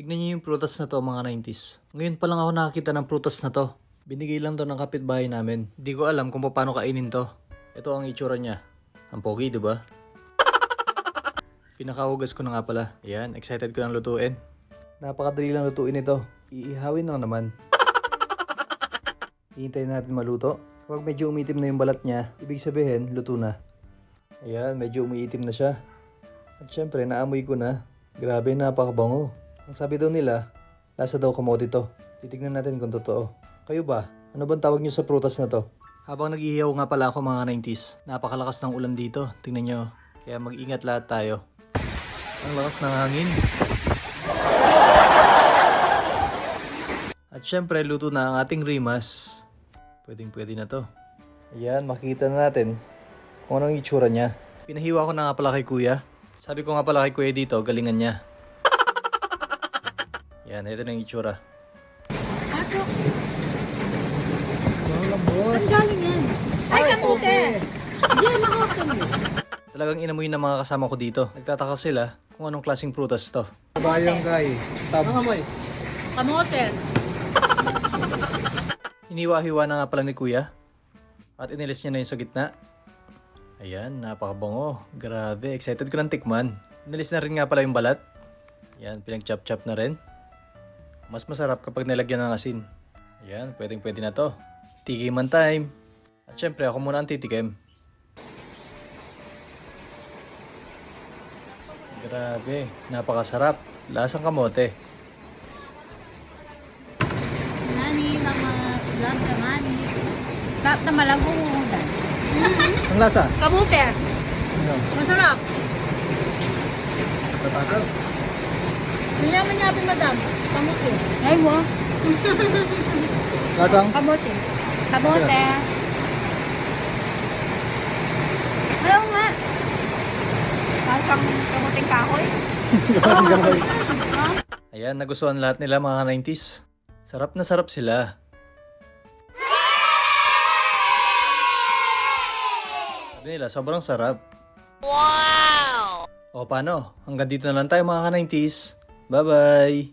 Tignan niyo yung prutas na to mga 90s. Ngayon pa lang ako nakakita ng prutas na to. Binigay lang to ng kapitbahay namin. Hindi ko alam kung paano kainin to. Ito ang itsura niya. Ang pogi, di ba? Pinakahugas ko na nga pala. Ayan, excited ko nang lutuin. Napakadali lang lutuin ito. Iihawin lang naman. Hihintayin natin maluto. Kapag medyo umitim na yung balat niya, ibig sabihin, luto na. Ayan, medyo umiitim na siya. At syempre, naamoy ko na. Grabe, napakabango. Ang sabi daw nila, lasa daw kamote to. Titignan natin kung totoo. Kayo ba? Ano bang tawag nyo sa prutas na to? Habang nag-iihaw nga pala ako mga 90s, napakalakas ng ulan dito. Tingnan nyo. Kaya mag-ingat lahat tayo. Ang lakas ng hangin. At syempre, luto na ang ating rimas. Pwedeng-pwede na to. Ayan, makikita na natin kung anong itsura niya. Pinahiwa ko na nga pala kay kuya. Sabi ko nga pala kay kuya dito, galingan niya. Yan, ito na yung itsura. Ato. Ang galing yan. Ay, kamote! Hindi, makote mo. Talagang inamoy ng mga kasama ko dito. Nagtataka sila kung anong klaseng prutas to. Bayangkay. Tabs. Kamote. Hiniwa-hiwa na nga pala ni kuya. At inilis niya na yung sa gitna. Ayan, napakabango. Grabe, excited ko ng tikman. Inilis na rin nga pala yung balat. Ayan, pinag-chop-chop na rin. Mas masarap kapag nilagyan ng asin. Ayan, pwedeng-pwede na to. Tikiman time. At syempre, ako muna ang titikim. Grabe, napakasarap. Lasang kamote. Nani, mga tulang ka mani. Tap na malagong umudan. Ang lasa? Kamote. Masarap. Tatakas. Nilaman niya po, madam. Kamote. Ay, mo. Lasang? Kamote. Kamote. Ayaw nga. Parang kamoting kahoy. Ayan, nagustuhan lahat nila mga 90s. Sarap na sarap sila. Sabi nila, sobrang sarap. Wow! O paano? Hanggang dito na lang tayo mga 90s. Bye-bye!